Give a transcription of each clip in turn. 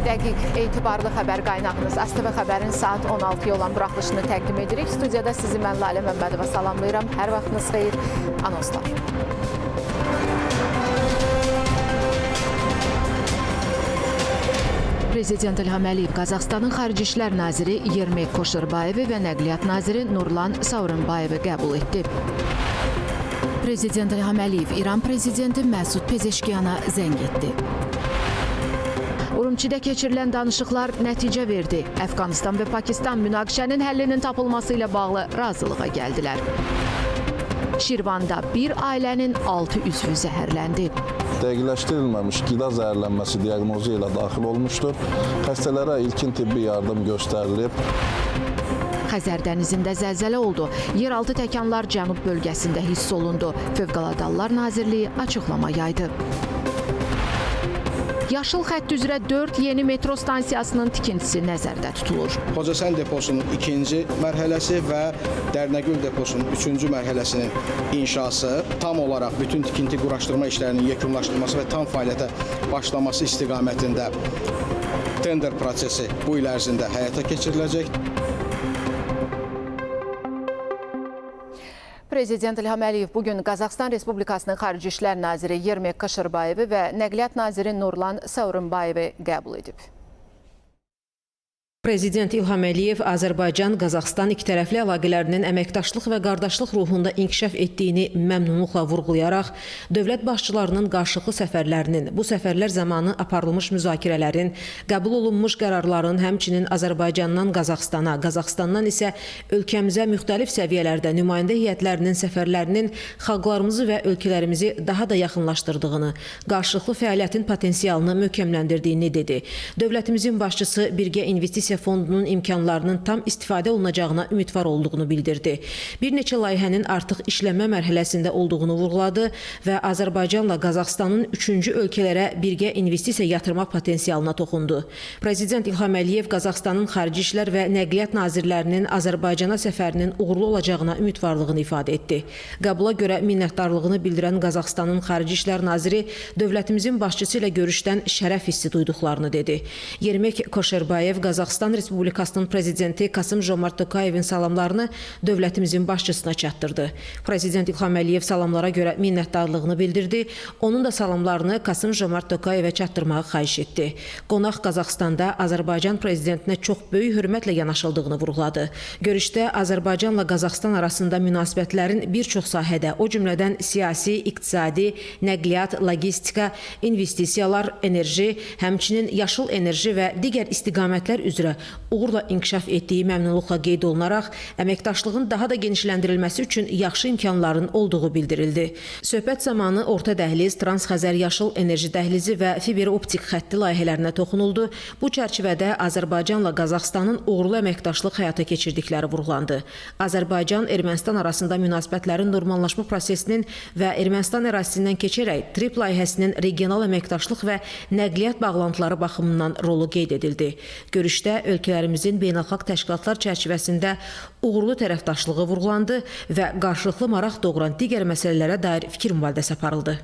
Dəqiq, etibarlı xəbər qaynağınız ASTV xəbərin saat 16-ya olan buraxılışını təqdim edirik. Studiyada sizi mən Lalə Məmmədova salamlayıram. Hər vaxtınız xeyir, anonslar. Prezident İlham Əliyev Qazaxstanın Xarici İşlər Naziri Yermek Koşerbayevi və Nəqliyyat Naziri Nurlan Saurinbayevi qəbul etdi. Prezident İlham Əliyev İran Prezidenti Məsud Pezeşkiyana zəng etdi. Urumçidə keçirilən danışıqlar nəticə verdi. Əfqanistan və Pakistan münaqişənin həllinin tapılması ilə bağlı razılığa gəldilər. Şirvanda bir ailənin 6 üzvü zəhərləndi. Dəqiqləşdirilməmiş qida zəhərlənməsi diaqnozu ilə daxil olmuşdur. Xəstələrə ilkin tibbi yardım göstərilib. Xəzər dənizində zəlzələ oldu. Yeraltı təkanlar cənub bölgəsində hiss olundu. Fövqəladə Hallar Nazirliyi açıqlama yaydı. Yaşıl xətt üzrə 4 yeni metro stansiyasının tikintisi nəzərdə tutulur. Xocasən deposunun 2-ci mərhələsi və Dərnəgül deposunun 3-cü mərhələsinin inşası, tam olaraq bütün tikinti quraşdırma işlərinin yekunlaşdırılması və tam fəaliyyətə başlaması istiqamətində tender prosesi bu il ərzində həyata keçiriləcək. Prezident İlham Əliyev bugün Qazaxstan Respublikasının Xarici İşlər Naziri Yermek Koşerbayevi və Nəqliyyat Naziri Nurlan Saurinbayevi qəbul edib. Prezident İlham Əliyev Azərbaycan-Qazaxstan ikitərəfli əlaqələrinin əməkdaşlıq və qardaşlıq ruhunda inkişaf etdiyini məmnunluqla vurğulayaraq, dövlət başçılarının qarşılıqlı səfərlərinin, bu səfərlər zamanı aparılmış müzakirələrin, qəbul olunmuş qərarların, həmçinin Azərbaycandan Qazaxstana, Qazaxstandan isə ölkəmizə müxtəlif səviyyələrdə nümayəndə heyətlərinin səfərlərinin xalqlarımızı və ölkələrimizi daha da yaxınlaşdırdığını, qarşılıqlı fəaliyyətin potensialını möhkəmləndirdiyini dedi. Dövlətimizin başçısı birgə investisiya fondunun imkanlarının tam istifadə olunacağına ümidvar olduğunu bildirdi. Bir neçə layihənin artıq işlənmə mərhələsində olduğunu vurğuladı və Azərbaycanla Qazaxstanın 3-cü ölkələrə birgə investisiya yatırmaq potensialına toxundu. Prezident İlham Əliyev Qazaxstanın Xarici İşlər və Nəqliyyat Nazirlərinin Azərbaycana səfərinin uğurlu olacağına ümidvarlığını ifadə etdi. Qəbula görə minnətdarlığını bildirən Qazaxstanın Xarici İşlər Naziri dövlətimizin başçısı ilə görüşdən şərəf hissi duyduqlarını dedi. Yermek Koşerbayev Qazaxstan Respublikasının prezidenti Kasım-Jomart Tokayevin salamlarını dövlətimizin başçısına çatdırdı. Prezident İlham Əliyev salamlara görə minnətdarlığını bildirdi. Onun da salamlarını Kasım-Jomart Tokayevə çatdırmağı xahiş etdi. Qonaq Qazaxstanda Azərbaycan prezidentinə çox böyük hörmətlə yanaşıldığını vurğuladı. Görüşdə Azərbaycanla Qazaxstan arasında münasibətlərin bir çox sahədə, o cümlədən siyasi, iqtisadi, nəqliyyat, logistika, investisiyalar, enerji, həmçinin yaşıl enerji və digər istiqamətlər üzrə uğurla inkişaf etdiyi məmnunluqla qeyd olunaraq, əməkdaşlığın daha da genişləndirilməsi üçün yaxşı imkanların olduğu bildirildi. Söhbət zamanı Orta Dəhliz, Trans-Xəzər Yaşıl Enerji Dəhlizi və fiber optik xətti layihələrinə toxunuldu. Bu çərçivədə Azərbaycanla Qazaxstanın uğurlu əməkdaşlıq həyata keçirdikləri vurğulandı. Azərbaycan-Ermənistan arasında münasibətlərin normallaşma prosesinin və Ermənistan ərazisindən keçərək TRIP layihəsinin regional əməkdaşlıq və nəqliyyat bağlantıları baxımından rolu qeyd edildi. Görüşdə ölkələrimizin beynəlxalq təşkilatlar çərçivəsində uğurlu tərəfdaşlığı vurğulandı və qarşılıqlı maraq doğuran digər məsələlərə dair fikir mübadiləsi aparıldı.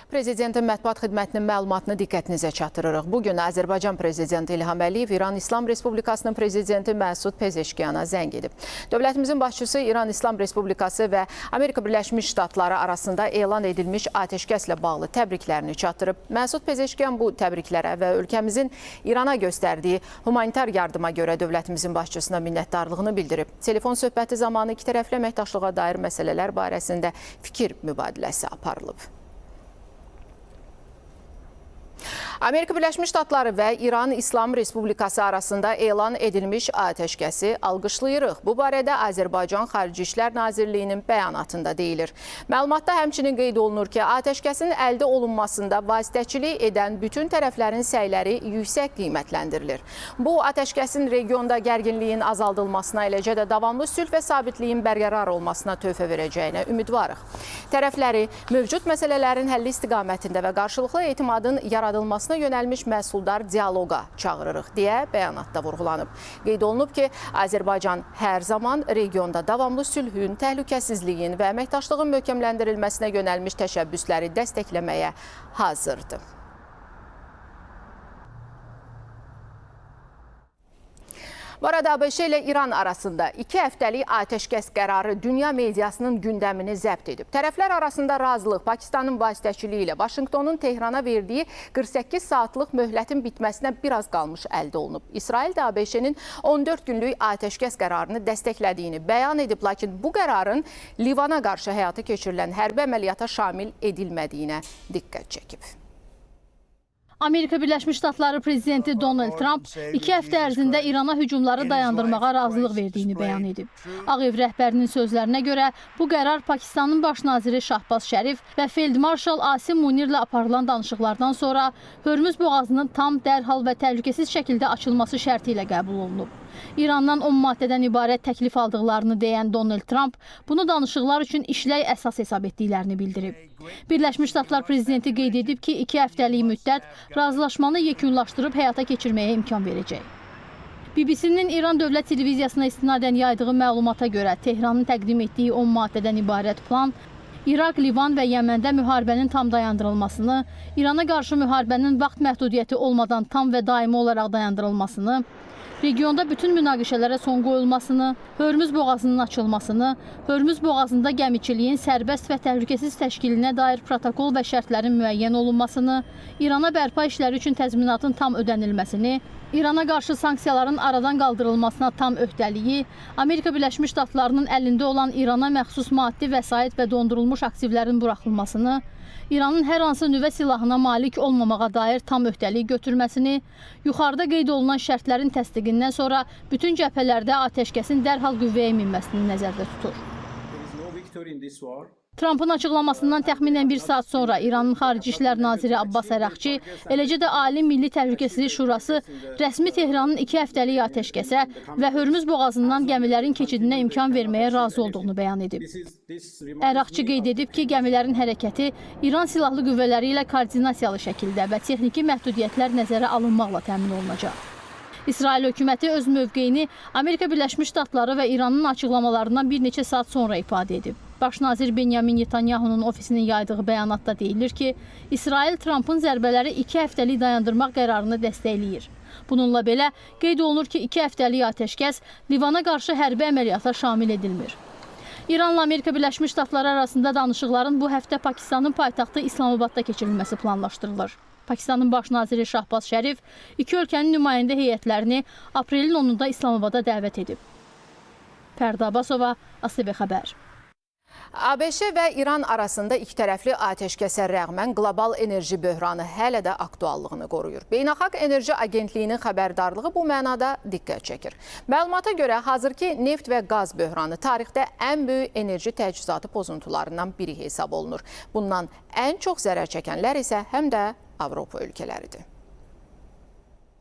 Prezidentin mətbuat xidmətinin məlumatını diqqətinizə çatdırırıq. Bugün Azərbaycan Prezidenti İlham Əliyev İran İslam Respublikasının Prezidenti Məsud Pezeşkiyana zəng edib. Dövlətimizin başçısı İran İslam Respublikası və Amerika Birləşmiş Ştatları arasında elan edilmiş atəşkəslə bağlı təbriklərini çatdırıb. Məsud Pezeşkiyan bu təbriklərə və ölkəmizin İrana göstərdiyi humanitar yardıma görə dövlətimizin başçısına minnətdarlığını bildirib. Telefon söhbəti zamanı ikitərəfli əməkdaşlığa dair məsələlər barəsində fikir mübadiləsi aparılıb. Amerika Birləşmiş Ştatları və İran İslam Respublikası arasında elan edilmiş atəşkəsi alqışlayırıq. Bu barədə Azərbaycan Xarici İşlər Nazirliyinin bəyanatında deyilir. Məlumatda həmçinin qeyd olunur ki, atəşkəsin əldə olunmasında vasitəçilik edən bütün tərəflərin səyləri yüksək qiymətləndirilir. Bu, atəşkəsin regionda gərginliyin azaldılmasına, eləcə də davamlı sülh və sabitliyin bərqərar olmasına töhfə verəcəyinə ümidvarıq. Tərəfləri mövcud məsələlərin həlli istiqamətində və qarşılıqlı etimadın yaradılmasına yönəlmiş məhsuldar dialoqa çağırırıq deyə bəyanatda vurğulanıb. Qeyd olunub ki, Azərbaycan hər zaman regionda davamlı sülhün, təhlükəsizliyin və əməkdaşlığın möhkəmləndirilməsinə yönəlmiş təşəbbüsləri dəstəkləməyə hazırdır. Bu arada ABŞ ilə İran arasında 2 həftəlik atəşkəs qərarı dünya mediasının gündəmini zəbt edib. Tərəflər arasında razılıq Pakistanın vasitəçiliyi ilə Vaşinqtonun Tehrana verdiyi 48 saatlıq möhlətin bitməsinə biraz qalmış əldə olunub. İsrail də ABŞ-nin 14 günlük atəşkəs qərarını dəstəklədiyini bəyan edib, lakin bu qərarın Livana qarşı həyata keçirilən hərbi əməliyyata şamil edilmədiyinə diqqət çəkib. Amerika Birləşmiş Ştatları prezidenti Donald Trump 2 həftə ərzində İrana hücumları dayandırmağa razılıq verdiyini bəyan edib. Ağ Ev rəhbərinin sözlərinə görə bu qərar Pakistanın baş naziri Şahbaz Şərif və Field Marshal Asim Munirlə aparılan danışıqlardan sonra Hörmüz boğazının tam, dərhal və təhlükəsiz şəkildə açılması şərti ilə qəbul olunub. İrandan 10 maddədən ibarət təklif aldıqlarını deyən Donald Trump bunu danışıqlar üçün işlək əsas hesab etdiklərini bildirib. Birləşmiş Ştatlar prezidenti qeyd edib ki, 2 həftəlik müddət razılaşmanı yekunlaşdırıb həyata keçirməyə imkan verəcək. BBC-nin İran Dövlət Televiziyasına istinadən yaydığı məlumata görə Tehranın təqdim etdiyi 10 maddədən ibarət plan İraq, Livan və Yəməndə müharibənin tam dayandırılmasını, İrana qarşı müharibənin vaxt məhdudiyyəti olmadan tam və daimi olaraq dayandırılmasını, regionda bütün münaqişələrə son qoyulmasını, Hörmüz boğazının açılmasını, Hörmüz boğazında gəmiçiliyin sərbəst və təhlükəsiz təşkilinə dair protokol və şərtlərin müəyyən olunmasını, İrana bərpa işləri üçün təzminatın tam ödənilməsini, İrana qarşı sanksiyaların aradan qaldırılmasına tam öhdəliyi, Amerika Birləşmiş Ştatlarının əlində olan İrana məxsus maddi vəsait və dondurulmuş aktivlərin buraxılmasını, İranın hər hansı nüvə silahına malik olmamağa dair tam öhdəlik götürməsini, yuxarıda qeyd olunan şərtlərin təsdiqindən sonra bütün cəbhələrdə atəşkəsin dərhal qüvvəyə minməsini nəzərdə tutur. Trump'ın açıqlamasından təxminən 1 saat sonra İranın Xarici İşlər Naziri Abbas Əraqçi, eləcə də Ali Milli Təhlükəsizlik Şurası rəsmi Tehranın 2 həftəlik atəşkəsə və Hörmüz boğazından gəmilərin keçidinə imkan verməyə razı olduğunu bəyan edib. Əraqçi qeyd edib ki, gəmilərin hərəkəti İran silahlı qüvvələri ilə koordinasiyalı şəkildə və texniki məhdudiyyətlər nəzərə alınmaqla təmin olunacaq. İsrail hökuməti öz mövqeyini Amerika Birləşmiş Ştatları və İranın açıqlamalarından bir neçə saat sonra ifadə edib. Baş nazir Benyamin Netanyahunun ofisinin yaydığı bəyanatda deyilir ki, İsrail Trump'ın zərbələri 2 həftəlik dayandırmaq qərarını dəstəkləyir. Bununla belə qeyd olunur ki, 2 həftəlik atəşkəs Livana qarşı hərbi əməliyyata şamil edilmir. İranla Amerika Birləşmiş Ştatları arasında danışıqların bu həftə Pakistanın paytaxtı İslamabadda keçirilməsi planlaşdırılır. Pakistanın baş naziri Şahbaz Şərif 2 ölkənin nümayəndə heyətlərini aprelin 10-da İslamabada dəvət edib. Fərda Abbasova, ATV Xəbər. ABŞ və İran arasında ikitərəfli atəşkəsə rəğmən qlobal enerji böhranı hələ də aktuallığını qoruyur. Beynəlxalq Enerji Agentliyinin xəbərdarlığı bu mənada diqqət çəkir. Məlumata görə hazırki neft və qaz böhranı tarixdə ən böyük enerji təchizatı pozuntularından biri hesab olunur. Bundan ən çox zərər çəkənlər isə həm də Avropa ölkələridir.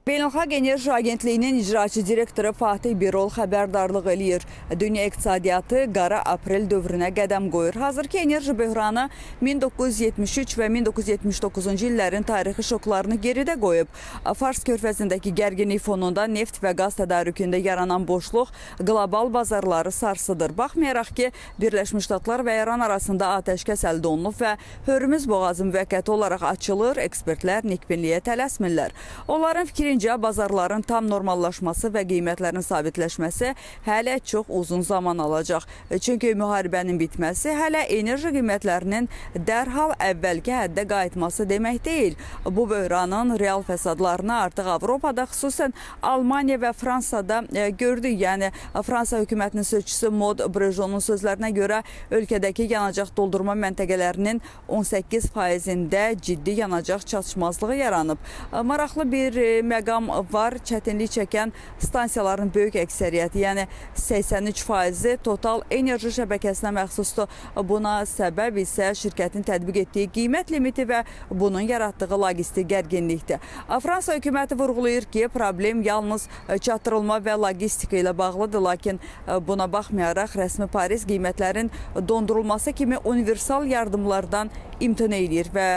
Beynəlxalq Enerji Agentliyinin icraçı direktoru Fatih Birol xəbərdarlıq eləyir. Dünya iqtisadiyyatı qara aprel dövrünə qədəm qoyur. Hazırki enerji böhranı 1973 və 1979-cu illərin tarixi şoklarını geridə qoyub. Fars körfəzindəki gərginlik fonunda neft və qaz tədarükündə yaranan boşluq qlobal bazarları sarsıdır. Baxmayaraq ki, Birləşmiş Ştatlar və İran arasında atəşkəs əldə olunub və Hörmüz boğazı müvəqqəti olaraq açılır, ekspertlər nikbinliyə tələsmirlər. Onların fikri bazarların tam normallaşması və qiymətlərin sabitləşməsi hələ çox uzun zaman alacaq. Çünki müharibənin bitməsi hələ enerji qiymətlərinin dərhal əvvəlki həddə qayıtması demək deyil. Bu böhranın real fəsadlarını artıq Avropada, xüsusən Almaniya və Fransada gördük. Yəni, Fransa hökumətinin sözçüsü Maud Brejonun sözlərinə görə ölkədəki yanacaq doldurma məntəqələrinin 18%-də ciddi yanacaq çatışmazlığı yaranıb. Maraqlı bir məqam var, çətinlik çəkən stansiyaların böyük əksəriyyəti, yəni 83% total enerji şəbəkəsinə məxsusdur. Buna səbəb isə şirkətin tətbiq etdiyi qiymət limiti və bunun yaratdığı logistik gərginlikdir. Fransa hökuməti vurğulayır ki, problem yalnız çatdırılma və logistika ilə bağlıdır, lakin buna baxmayaraq rəsmi Paris qiymətlərin dondurulması kimi universal yardımlardan imtina edir və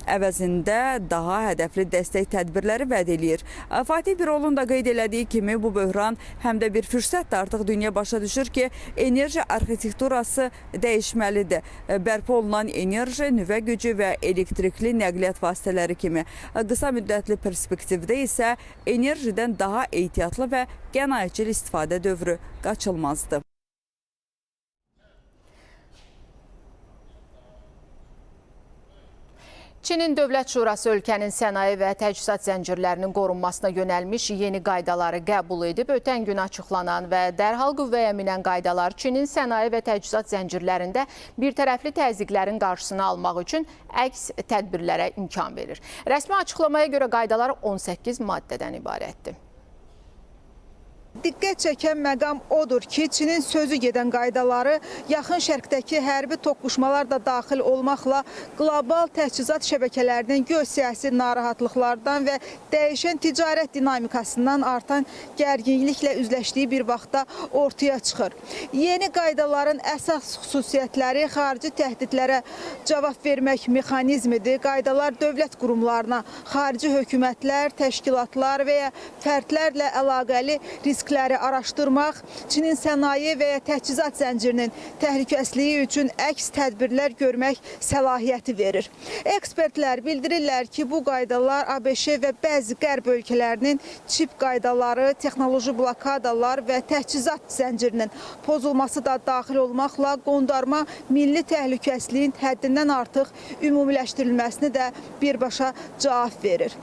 əvəzində daha hədəfli dəstək tədbirləri vəd eləyir. Fatih Birolun da qeyd elədiyi kimi bu böhran həm də bir fürsətdir. Artıq dünya başa düşür ki, enerji arxitekturası dəyişməlidir. Bərpa olunan enerji, nüvə gücü və elektrikli nəqliyyat vasitələri kimi. Qısa müddətli perspektivdə isə enerjidən daha ehtiyatlı və qənaətcil istifadə dövrü qaçılmazdır. Çinin Dövlət Şurası ölkənin sənaye və təchizat zəncirlərinin qorunmasına yönəlmiş yeni qaydaları qəbul edib. Ötən gün açıqlanan və dərhal qüvvəyə minən qaydalar Çinin sənaye və təchizat zəncirlərində birtərəfli təzyiqlərin qarşısını almaq üçün əks tədbirlərə imkan verir. Rəsmi açıqlamaya görə qaydalar 18 maddədən ibarətdir. Diqqət çəkən məqam odur ki, Çinin sözü gedən qaydaları yaxın şərqdəki hərbi toqquşmalar da daxil olmaqla qlobal təchizat şəbəkələrinin geosiyasi narahatlıqlardan və dəyişən ticarət dinamikasından artan gərginliklə üzləşdiyi bir vaxtda ortaya çıxır. Yeni qaydaların əsas xüsusiyyətləri xarici təhdidlərə cavab vermək mexanizmidir. Qaydalar dövlət qurumlarına, xarici hökumətlər, təşkilatlar və ya fərdlərlə əlaqəli riskləri araşdırmaq, Çinin sənaye və ya təchizat zəncirinin təhlükəsizliyi üçün əks tədbirlər görmək səlahiyyəti verir. Ekspertlər bildirirlər ki, bu qaydalar ABŞ və bəzi qərb ölkələrinin çip qaydaları, texnoloji blokadalar və təchizat zəncirinin pozulması da daxil olmaqla qondarma milli təhlükəsizliyin həddindən artıq ümumiləşdirilməsini də birbaşa cavab verir.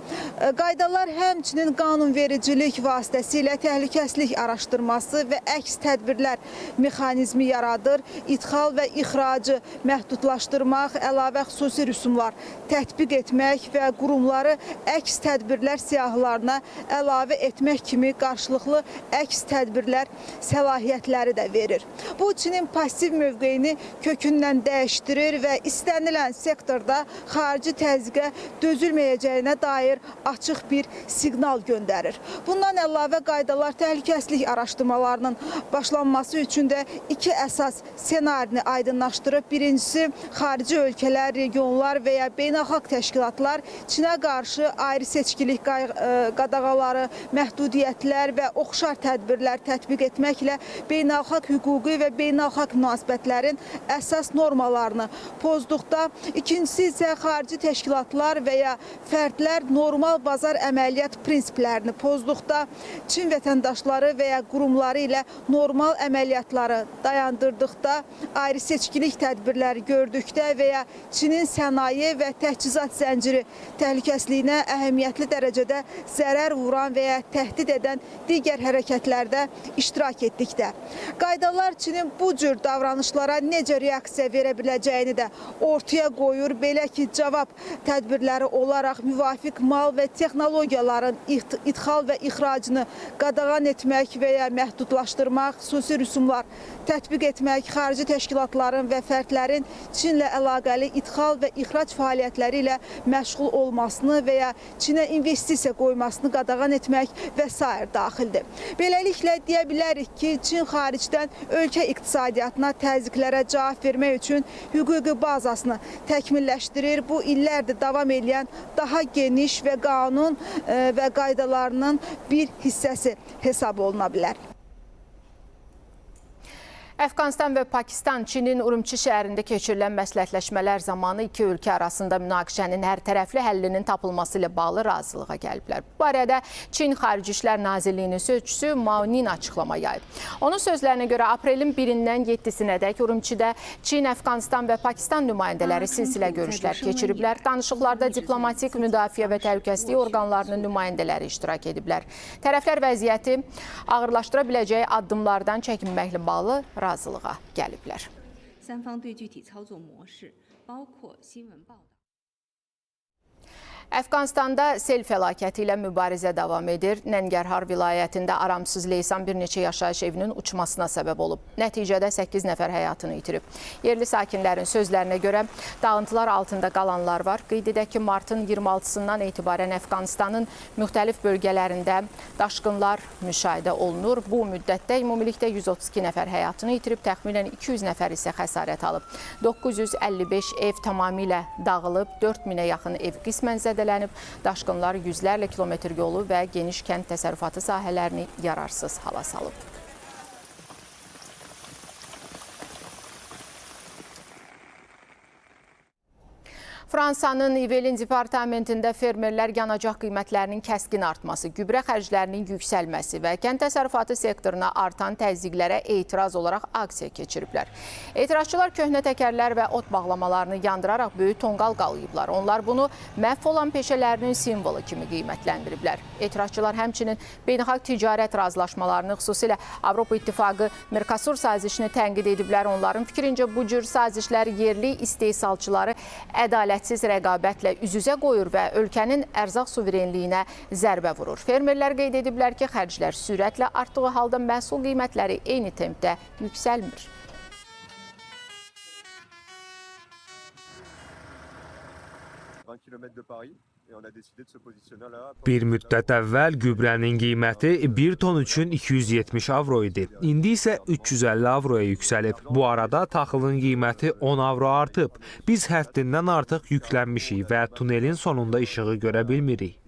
Qaydalar həmçinin qanunvericilik vasitəsilə təhlükəsizlik araşdırması və əks tədbirlər mexanizmi yaradır. İdxal və ixracı məhdudlaşdırmaq, əlavə xüsusi rüsumlar tətbiq etmək və qurumları əks tədbirlər siyahılarına əlavə etmək kimi qarşılıqlı əks tədbirlər səlahiyyətləri də verir. Bu, Çinin pasiv mövqeyini kökündən dəyişdirir və istənilən sektorda xarici təzyiqə dözülməyəcəyinə dair açıq bir siqnal göndərir. Bundan əlavə qaydalar təhlükəsizlik araşdırmalarının başlanması üçün də iki əsas ssenarini aydınlaşdırıb. Birincisi, xarici ölkələr, regionlar və ya beynəlxalq təşkilatlar Çinə qarşı ayrı seçkilik qadağaları, məhdudiyyətlər və oxşar tədbirlər tətbiq etməklə beynəlxalq hüquqi və beynəlxalq münasibətlərin əsas normalarını pozduqda, ikincisi isə xarici təşkilatlar və ya fərdlər normal bazar əməliyyat prinsiplərini pozduqda, Çin vətəndaşları və ya qurumları ilə normal əməliyyatları dayandırdıqda, ayrı seçkilik tədbirləri gördükdə və ya Çinin sənaye və təchizat zənciri təhlükəsizliyinə əhəmiyyətli dərəcədə zərər vuran və ya təhdid edən digər hərəkətlərdə iştirak etdikdə. Qaydalar Çinin bu cür davranışlara necə reaksiya verə biləcəyini də ortaya qoyur. Belə ki, cavab tədbirləri olaraq müvafiq mal və texnologiyaların idxal və ixracını qadağan etmək və ya məhdudlaşdırmaq, xüsusi rüsumlar tətbiq etmək, xarici təşkilatların və fərdlərin Çinlə əlaqəli idxal və ixrac fəaliyyətləri ilə məşğul olmasını və ya Çinə investisiya qoymasını qadağan etmək və s. daxildir. Beləliklə, deyə bilərik ki, Çin xaricdən ölkə iqtisadiyyatına təzyiqlərə cavab vermək üçün hüquqi bazasını təkmilləşdirir. Bu, illərdir davam edən daha geniş və qanun və qaydalarının bir hissəsi hesab oluna bilər. Əfqanistan və Pakistan Çinin Urumçi şəhərində keçirilən məsləhətləşmələr zamanı iki ölkə arasında münaqişənin hərtərəfli həllinin tapılması ilə bağlı razılığa gəliblər. Bu barədə Çin Xarici İşlər Nazirliyinin sözçüsü Mao Ning açıqlama yayıb. Onun sözlərinə görə aprelin 1-dən 7-sinədək Urumçidə Çin, Əfqanistan və Pakistan nümayəndələri silsilə görüşlər keçiriblər. Danışıqlarda diplomatik, müdafiə və təhlükəsizlik orqanlarının nümayəndələri iştirak ediblər. Tərəflər vəziyyəti ağırlaşdıra biləcəyi addımlardan çəkinməklə bağlı razılığa gəliblər. Əfqanistanda sel fəlakəti ilə mübarizə davam edir. Nəngərhar vilayətində aramsız leysan bir neçə yaşayış evinin uçmasına səbəb olub. Nəticədə 8 nəfər həyatını itirib. Yerli sakinlərin sözlərinə görə dağıntılar altında qalanlar var. Qeyd edək ki, martın 26-sından etibarən Əfqanistanın müxtəlif bölgələrində daşqınlar müşahidə olunur. Bu müddətdə ümumilikdə 132 nəfər həyatını itirib, təxminən 200 nəfər isə xəsarət alıb. 955 ev tamamilə dağılıb, 4000-ə yaxın ev qismən zədələnib. Daşqınlar yüzlərlə kilometr yolu və geniş kənd təsərrüfatı sahələrini yararsız hala salıb. Fransanın Yvelin departamentində fermerlər yanacaq qiymətlərinin kəskin artması, gübrə xərclərinin yüksəlməsi və kənd təsərrüfatı sektoruna artan təzyiqlərə etiraz olaraq aksiya keçiriblər. Etirazçılar köhnə təkərlər və ot bağlamalarını yandıraraq böyük tonqal qalayıblar. Onlar bunu məhv olan peşələrinin simvolu kimi qiymətləndiriblər. Etirazçılar həmçinin beynəlxalq ticarət razılaşmalarını, xüsusilə Avropa İttifaqı Mercosur sazişini tənqid ediblər. Onların fikrincə bu cür sazişlər yerli istehsalçıları ədalətsiz rəqabətlə üz-üzə qoyur və ölkənin ərzaq suverenliyinə zərbə vurur. Fermerlər qeyd ediblər ki, xərclər sürətlə artdığı halda məhsul qiymətləri eyni tempdə yüksəlmir. Bir müddət əvvəl gübrənin qiyməti 1 ton üçün 270 avro idi. İndi isə 350 avroya yüksəlib. Bu arada taxılın qiyməti 10 avro artıb. Biz həddindən artıq yüklənmişik və tunelin sonunda işığı görə bilmirik.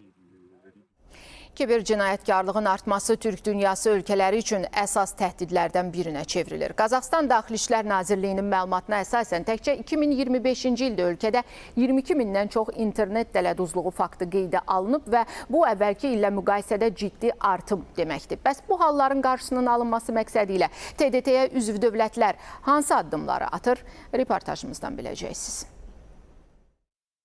Kiber cinayətkarlığın artması Türk dünyası ölkələri üçün əsas təhdidlərdən birinə çevrilir. Qazaxıstan Daxili İşlər Nazirliyinin məlumatına əsasən təkcə 2025-ci ildə ölkədə 22 mindən çox internet dələduzluğu faktı qeydə alınıb və bu əvvəlki illə müqayisədə ciddi artım deməkdir. Bəs bu halların qarşısının alınması məqsədi ilə TDT-yə üzv dövlətlər hansı addımları atır? Reportajımızdan biləcəksiniz.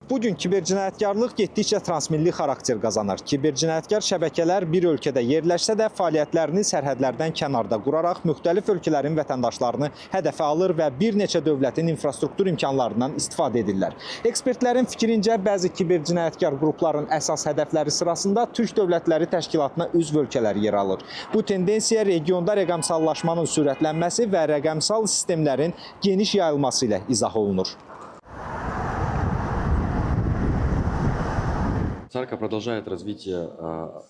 Bugün kibercinayətkarlıq getdikcə transmilli xarakter qazanır. Kibercinayətkar şəbəkələr bir ölkədə yerləşsə də fəaliyyətlərini sərhədlərdən kənarda quraraq müxtəlif ölkələrin vətəndaşlarını hədəfə alır və bir neçə dövlətin infrastruktur imkanlarından istifadə edirlər. Ekspertlərin fikrincə bəzi kibercinayətkar qrupların əsas hədəfləri sırasında Türk Dövlətləri Təşkilatına üzv ölkələr yer alır. Bu tendensiya regionda rəqəmsallaşmanın sürətlənməsi və rəqəmsal sistemlərin geniş yayılması ilə izah olunur. ЦАРКа продолжает развитие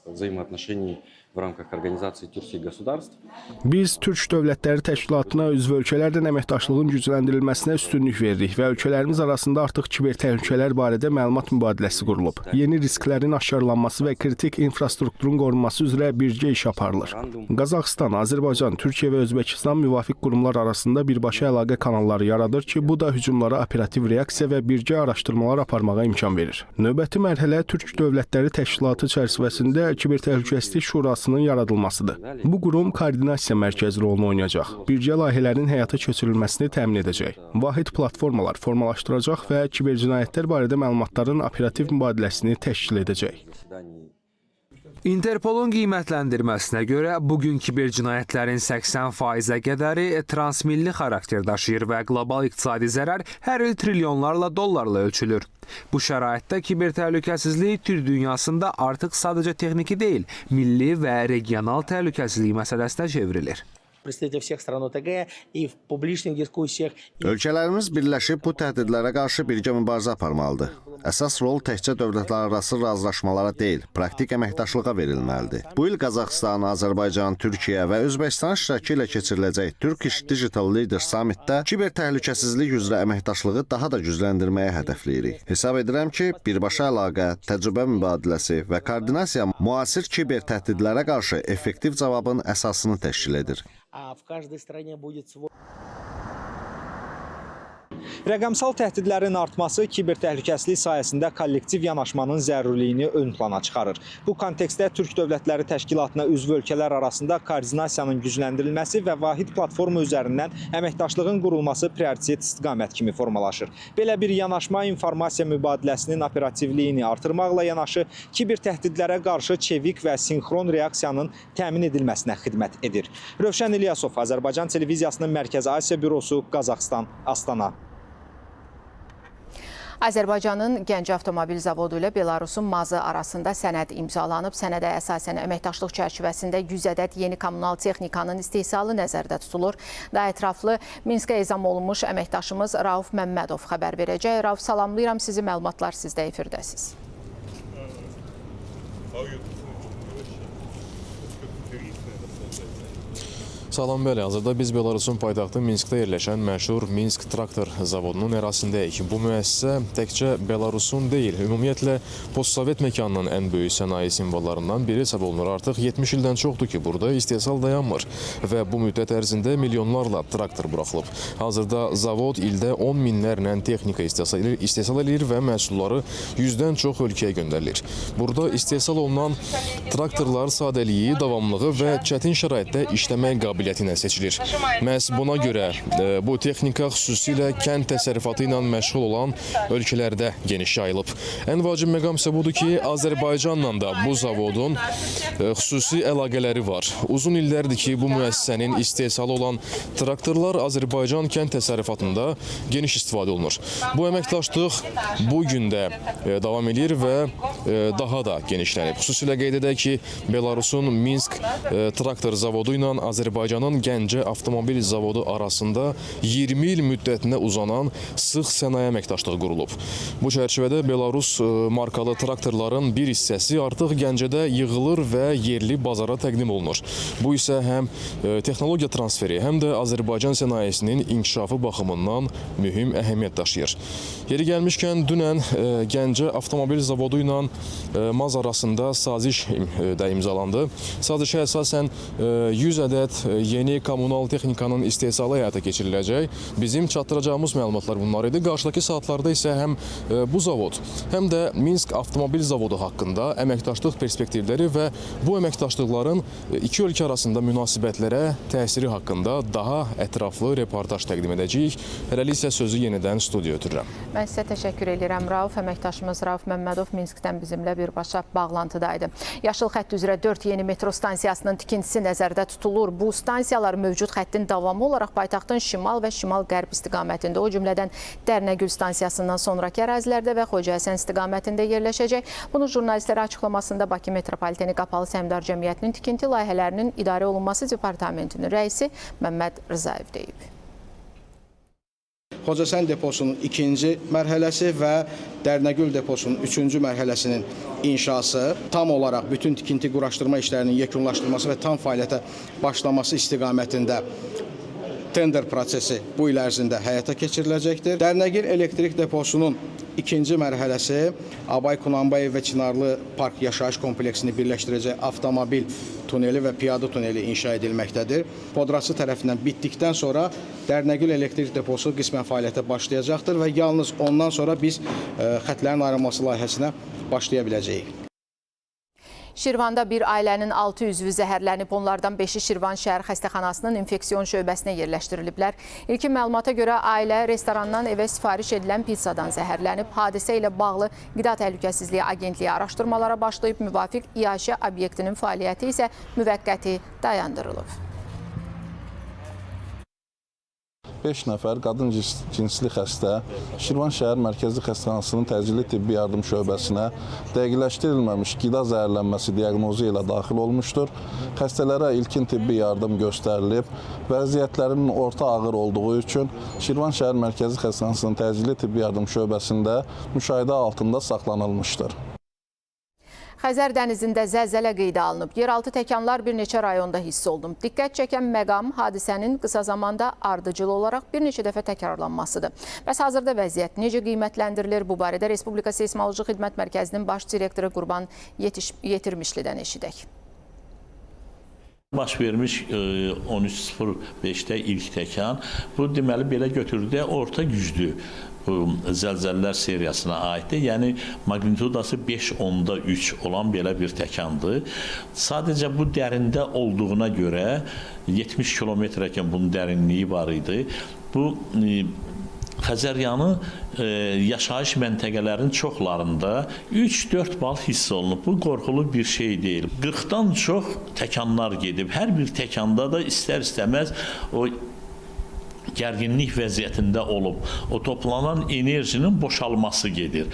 взаимоотношений в рамках Организации Тюркских государств. Biz Türk Dövlətləri Təşkilatına üzv ölkələrlə əməkdaşlığın gücləndirilməsinə üstünlük veririk və ölkələrimiz arasında artıq kiber təhlükələr barədə məlumat mübadiləsi qurulub. Yeni risklərin aşkarlanması və kritik infrastrukturun qorunması üzrə birgə iş aparılır. Qazaxıstan, Azərbaycan, Türkiyə və Özbəkistan müvafiq qurumlar arasında birbaşa əlaqə kanalları yaradır ki, bu da hücumlara operativ reaksiya və birgə araşdırmalar aparmağa imkan verir. Növbəti mərhələ Türk Dövlətləri Təşkilatı çərçivəsində Kiber Təhlükəsizlik Şurasının yaradılmasıdır. Bu qurum koordinasiya mərkəzi rolunu oynayacaq. Birgə layihələrin həyata keçirilməsini təmin edəcək. Vahid platformalar formalaşdıracaq və kibercinayətlər barədə məlumatların operativ mübadiləsini təşkil edəcək. Interpolun qiymətləndirməsinə görə bugün kibercinayətlərin 80%-ə qədəri transmilli xarakter daşıyır və qlobal iqtisadi zərər hər il trilyonlarla dollarla ölçülür. Bu şəraitdə kiber təhlükəsizlik Türk dünyasında artıq sadəcə texniki deyil, milli və regional təhlükəsizlik məsələsinə çevrilir. Ölkələrimiz birləşib bu təhdidlərə qarşı birgə mübarizə aparmalıdır. Əsas rol təkcə dövlətlərarası razılaşmalara deyil, praktik əməkdaşlığa verilməlidir. Bu il Qazaxıstan, Azərbaycan, Türkiyə və Özbəkistan iştirakı ilə keçiriləcək Turkish Digital Leaders Summitdə kiber təhlükəsizlik üzrə əməkdaşlığı daha da gücləndirməyə hədəfləyirik. Hesab edirəm ki, birbaşa əlaqə, təcrübə mübadiləsi və koordinasiya müasir kiber təhdidlərə qarşı effektiv cavabın əsasını təşkil edir. Rəqəmsal təhdidlərin artması kiber təhlükəsizlik sayəsində kollektiv yanaşmanın zərurliyini ön plana çıxarır. Bu kontekstdə Türk Dövlətləri Təşkilatına üzv ölkələr arasında koordinasiyanın gücləndirilməsi və vahid platforma üzərindən əməkdaşlığın qurulması prioritet istiqamət kimi formalaşır. Belə bir yanaşma informasiya mübadiləsinin operativliyini artırmaqla yanaşı, kiber təhdidlərə qarşı çevik və sinxron reaksiyanın təmin edilməsinə xidmət edir. Rövşən İlyasov, Azərbaycan Televiziyasının Mərkəzi Asiya Bürosu, Qazaxıstan, Astana. Azərbaycanın Gəncə Avtomobil Zavodu ilə Belarusun Mazı arasında sənəd imzalanıb. Sənədə əsasən əməkdaşlıq çərçivəsində 100 ədəd yeni kommunal texnikanın istehsalı nəzərdə tutulur. Daha ətraflı Minskə ezam olunmuş əməkdaşımız Rauf Məmmədov xəbər verəcək. Rauf, salamlayıram sizi, məlumatlar sizdə efirdəsiz. Salam, bəli, hazırda biz Belarusun paytaxtı Minskdə yerləşən məşhur Minsk Traktor zavodunun ərazisindəyik. Bu müəssisə təkcə Belarusun deyil, ümumiyyətlə postsovet məkanının ən böyük sənaye simvollarından biri hesab olunur. Artıq 70 ildən çoxdur ki, burada istehsal dayanmır və bu müddət ərzində milyonlarla traktor buraxılıb. Hazırda zavod ildə 10 minlərlə texnika istehsal edir və məhsulları 100-dən çox ölkəyə göndərilir. Burada istehsal olunan traktorlar sadəliyi, davamlılığı və çətin şəraitdə işləmək qabiliyyəti ilə seçilir. Məhz buna görə bu texnika xüsusilə kənd təsərrüfatı ilə məşğul olan ölkələrdə geniş yayılıb. Ən vacib məqam isə budur ki, Azərbaycanla da bu zavodun xüsusi əlaqələri var. Uzun illərdir ki, bu müəssisənin istehsalı olan traktorlar Azərbaycan kənd təsərrüfatında geniş istifadə olunur. Bu əməkdaşlıq bu gün də davam edir və daha da genişlənib. Xüsusilə qeyd edək ki, Belarusun Minsk Traktor zavodu ilə Azərbaycanın Gəncə Avtomobil Zavodu arasında 20 il müddətinə uzanan sıx sənaye əməkdaşlığı qurulub. Bu çərçivədə Belarus markalı traktorların bir hissəsi artıq Gəncədə yığılır və yerli bazara təqdim olunur. Bu isə həm texnologiya transferi, həm də Azərbaycan sənayesinin inkişafı baxımından mühüm əhəmiyyət daşıyır. Yeri gəlmişkən, dünən Gəncə Avtomobil Zavodu ilə Maz arasında saziş də imzalandı. Sazişə əsasən 100 ədəd yeni kommunal texnikanın istehsalı həyata keçiriləcək. Bizim çatdıracağımız məlumatlar bunlar idi. Qarşıdakı saatlarda isə həm bu zavod, həm də Minsk Avtomobil Zavodu haqqında əməkdaşlıq perspektivləri və bu əməkdaşlıqların iki ölkə arasında münasibətlərə təsiri haqqında daha ətraflı reportaj təqdim edəcəyik. Hələlik isə sözü yenidən studiyaya ötürürəm. Mən sizə təşəkkür edirəm, Rauf. Əməkdaşımız Rauf Məmmədov Minskdən bizimlə birbaşa bağlantıdaydı. Yaşıl xətt üzrə 4 yeni metro stansiyasının tikintisi nəzərdə tutulur. Bu stansiyalar mövcud xəttin davamı olaraq paytaxtın şimal və şimal-qərb istiqamətində, o cümlədən Dərnəgül stansiyasından sonraki ərazilərdə və Xocahəsən istiqamətində yerləşəcək. Bunu jurnalistlərə açıqlamasında Bakı Metropoliteni Qapalı Səhmdar Cəmiyyətinin tikinti layihələrinin idarə olunması departamentinin rəisi Məmməd Rzayev deyib. Xocahəsən deposunun 2-ci mərhələsi və Dərnəgül deposunun 3-cü mərhələsinin inşası, tam olaraq bütün tikinti quraşdırma işlərinin yekunlaşdırılması və tam fəaliyyətə başlaması istiqamətində tender prosesi bu il ərzində həyata keçiriləcəkdir. Dərnəgül elektrik deposunun 2-ci mərhələsi Abay Kunanbayev və Çinarlı Park yaşayış kompleksini birləşdirəcək avtomobil tuneli və piyada tuneli inşa edilməkdədir. Podrası tərəfindən bitdikdən sonra Dərnəgül elektrik deposu qismən fəaliyyətə başlayacaqdır və yalnız ondan sonra biz xətlərin ayrılması layihəsinə başlaya biləcəyik. Şirvanda bir ailənin 6 üzvü zəhərlənib, onlardan 5-i Şirvan şəhər xəstəxanasının infeksiyon şöbəsinə yerləşdiriliblər. İlkin məlumata görə ailə restorandan evə sifariş edilən pizzadan zəhərlənib. Hadisə ilə bağlı Qida Təhlükəsizliyi Agentliyi araşdırmalara başlayıb, müvafiq iaşə obyektinin fəaliyyəti isə müvəqqəti dayandırılıb. 5 nəfər qadın cinsli xəstə Şirvan şəhər mərkəzi xəstəxanasının təcili tibbi yardım şöbəsinə dəqiqləşdirilməmiş qida zəhərlənməsi diaqnozu ilə daxil olmuşdur. Xəstələrə ilkin tibbi yardım göstərilib. Vəziyyətlərinin orta ağır olduğu üçün Şirvan şəhər mərkəzi xəstəxanasının təcili tibbi yardım şöbəsində müşahidə altında saxlanılmışdır. Xəzər dənizində zəlzələ qeydə alınıb. Yeraltı təkanlar bir neçə rayonda hiss olunub. Diqqət çəkən məqam hadisənin qısa zamanda ardıcıl olaraq bir neçə dəfə təkrarlanmasıdır. Bəs hazırda vəziyyət necə qiymətləndirilir? Bu barədə Respublika Seysmoloji Xidmət Mərkəzinin baş direktoru Qurban Yetirmişlidən eşidək. Baş vermiş 13.05-də ilk təkan. Bu deməli belə götürdükdə orta güclü zəlzələlər seriyasına aiddir. Yəni magnitudası 5.3 olan belə bir təkandır. Sadəcə bu dərində olduğuna görə 70 kilometrəkən bunun dərinliyi var idi. Bu Xəzəryanı yaşayış məntəqələrinin çoxlarında 3-4 bal hiss olunub. Bu qorxulu bir şey deyil. 40-dan çox təkanlar gedib. Hər bir təkanda da istər-istəməz o gərginlik vəziyyətində olub, o toplanan enerjinin boşalması gedir.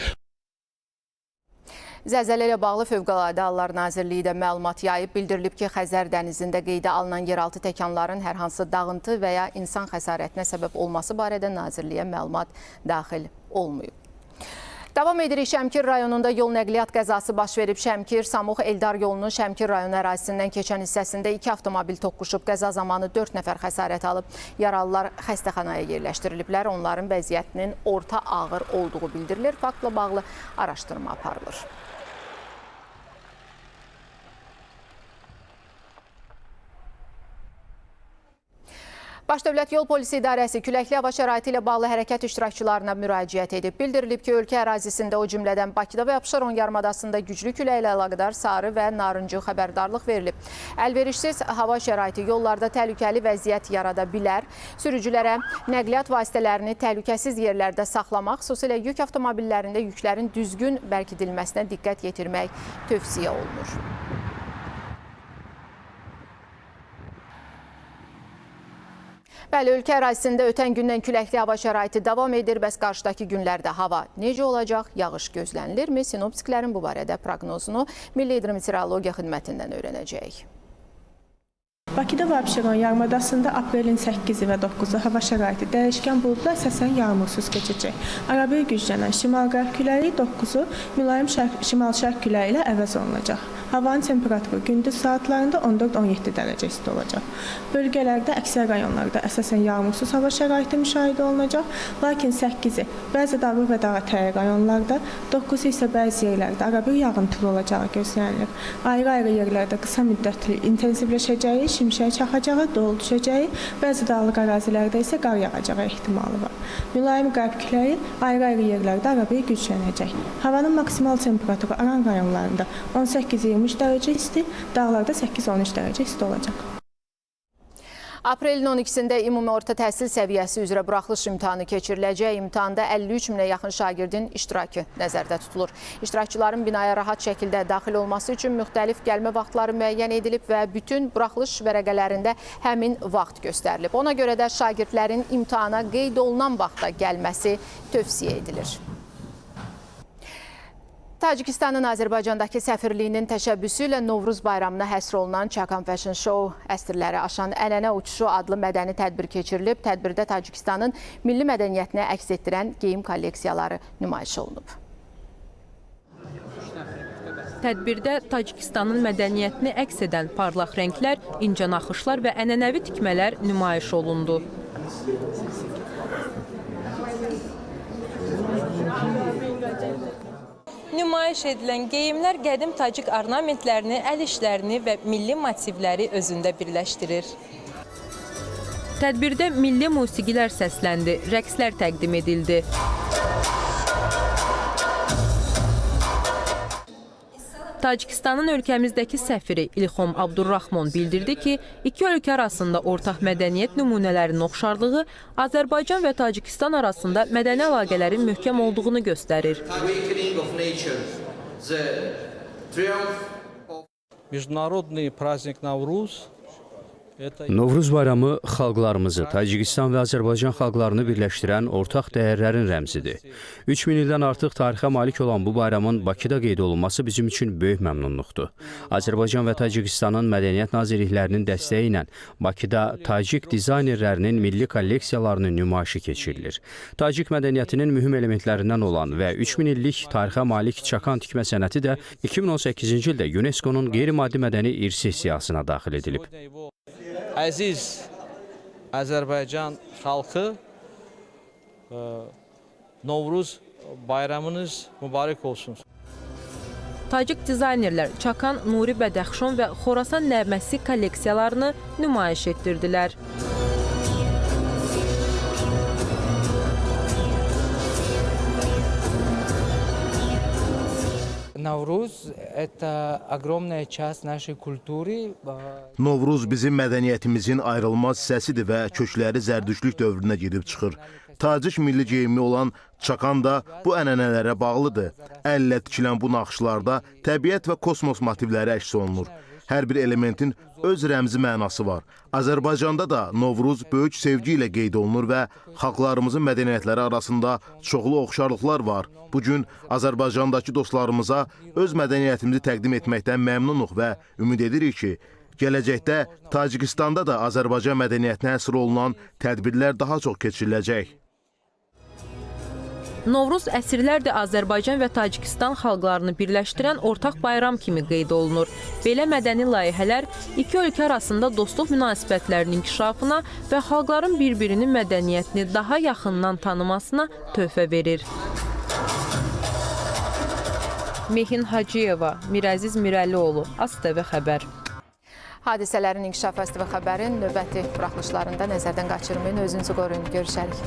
Zəlzələ ilə bağlı Fövqəladə Hallar Nazirliyi də məlumat yayıb. Bildirilib ki, Xəzər dənizində qeydə alınan yeraltı təkanların hər hansı dağıntı və ya insan xəsarətinə səbəb olması barədə Nazirliyə məlumat daxil olmayıb. Davam edirik. Şəmkir rayonunda yol nəqliyyat qəzası baş verib. Şəmkir-Samux-Eldar yolunun Şəmkir rayon ərazisindən keçən hissəsində 2 avtomobil toqquşub. Qəza zamanı 4 nəfər xəsarət alıb. Yaralılar xəstəxanaya yerləşdiriliblər. Onların vəziyyətinin orta ağır olduğu bildirilir. Faktla bağlı araşdırma aparılır. Baş Dövlət Yol Polisi İdarəsi küləkli hava şəraiti ilə bağlı hərəkət iştirakçılarına müraciət edib. Bildirilib ki, ölkə ərazisində o cümlədən Bakıda və Abşeron yarımadasında güclü küləklə əlaqədar sarı və narıncı xəbərdarlıq verilib. Əlverişsiz hava şəraiti yollarda təhlükəli vəziyyət yarada bilər. Sürücülərə nəqliyyat vasitələrini təhlükəsiz yerlərdə saxlamaq, xüsusilə yük avtomobillərində yüklərin düzgün bərkidilməsinə diqqət yetirmək tövsiyə olunur. Bəli, ölkə ərazisində ötən gündən küləkli hava şəraiti davam edir. Bəs qarşıdakı günlərdə hava necə olacaq? Yağış gözlənilirmi? Sinoptiklərin bu barədə proqnozunu Milli Hidrometeorologiya Xidmətindən öyrənəcəyik. Bakıda və Abşeron yarımadasında aprelin 8-i və 9-u hava şəraiti dəyişkən buludlu, əsasən yağmursuz keçəcək. Arabir güclənən şimal-qərb küləyi 9-u mülayim şimal-şərq küləyi ilə əvəz olunacaq. Havanın temperaturu gündüz saatlarında 14-17 dərəcə isti olacaq. Bölgələrdə, əksər rayonlarda əsasən yağmursuz hava şəraiti müşahidə olunacaq. Lakin 8-i bəzi dağlıq və dağətəyi rayonlarda, 9-u isə bəzi yerlərdə arabir yağıntılı olacağı gözlənilir. Ayrı-ayrı yerlərdə qısa müddətli intensivləşəcəyi, şimşək çaxacağı, dolu düşəcəyi, bəzi dağlıq ərazilərdə isə qar yağacağı ehtimalı var. Mülayim qərb küləyi ayrı-ayrı yerlərdə arabir güclənəcək. Havanın maksimal temperaturu Aran rayonlarında 18-23 dərəcə isti, dağlarda 8-13 dərəcə isti olacaq. Aprelin 12-sində ümumi orta təhsil səviyyəsi üzrə buraxılış imtahanı keçiriləcək. İmtahanda 53 minə yaxın şagirdin iştirakı nəzərdə tutulur. İştirakçıların binaya rahat şəkildə daxil olması üçün müxtəlif gəlmə vaxtları müəyyən edilib və bütün buraxılış vərəqələrində həmin vaxt göstərilib. Ona görə də şagirdlərin imtahana qeyd olunan vaxtda gəlməsi tövsiyə edilir. Tacikistanın Azərbaycandakı səfirliyinin təşəbbüsü ilə Novruz bayramına həsr olunan Çakan Fashion Show əsrləri aşan ənənə uçuşu adlı mədəni tədbir keçirilib. Tədbirdə Tacikistanın milli mədəniyyətini əks etdirən geyim kolleksiyaları nümayiş olunub. Tədbirdə Tacikistanın mədəniyyətini əks edən parlaq rənglər, incə naxışlar və ənənəvi tikmələr nümayiş olundu. Nümayiş edilən geyimlər qədim tacik ornamentlərini, əl işlərini və milli motivləri özündə birləşdirir. Tədbirdə milli musiqilər səsləndi, rəqslər təqdim edildi. Tacikistanın ölkəmizdəki səfiri İlxom Abdurrahman bildirdi ki, iki ölkə arasında ortaq mədəniyyət nümunələrinin oxşarlığı Azərbaycan və Tacikistan arasında mədəni əlaqələrin möhkəm olduğunu göstərir. Международный праздник Навруз Novruz bayramı xalqlarımızı, Tacikistan və Azərbaycan xalqlarını birləşdirən ortaq dəyərlərin rəmzidir. 3000 ildən artıq tarixə malik olan bu bayramın Bakıda qeyd olunması bizim üçün böyük məmnunluqdur. Azərbaycan və Tacikistanın mədəniyyət nazirliklərinin dəstəyi ilə Bakıda Tacik dizaynerlərinin milli kolleksiyalarının nümayişi keçirilir. Tacik mədəniyyətinin mühüm elementlərindən olan və 3000 illik tarixə malik çakan tikmə sənəti də 2018-ci ildə UNESCO-nun qeyri-maddi mədəni irsi siyahısına daxil edilib. Əziz Azərbaycan xalqı, Novruz bayramınız mübarək olsun. Tacik dizaynerlər Çakan, Nuri Bədəxşon və Xorasan nəğməsi kolleksiyalarını nümayiş etdirdilər. Novruz это огромная часть нашей культуры. Novruz bizim mədəniyyətimizin ayrılmaz hissəsidir və kökləri zərdüştlük dövrünə gedib çıxır. Tacik milli geyimi olan çakan da bu ənənələrə bağlıdır. Əllə tikilən bu naxışlarda təbiət və kosmos motivləri əks olunur. Hər bir elementin öz rəmzi mənası var. Azərbaycanda da Novruz böyük sevgi ilə qeyd olunur və xalqlarımızın mədəniyyətləri arasında çoxlu oxşarlıqlar var. Bugün Azərbaycandakı dostlarımıza öz mədəniyyətimizi təqdim etməkdən məmnunuq və ümid edirik ki, gələcəkdə Tacikistanda da Azərbaycan mədəniyyətinə həsr olunan tədbirlər daha çox keçiriləcək. Novruz əsrlərdir Azərbaycan və Tacikistan xalqlarını birləşdirən ortaq bayram kimi qeyd olunur. Belə mədəni layihələr iki ölkə arasında dostluq münasibətlərinin inkişafına və xalqların bir-birinin mədəniyyətini daha yaxından tanımasına töhfə verir. Mehin Hacıyeva, Mirəziz Mirəlioğlu, ASTV xəbər. Hadisələrin inkişaf ASTV xəbərin növbəti buraxılışlarında nəzərdən qaçırmayın. Özünüzü qoruyun. Görüşərik.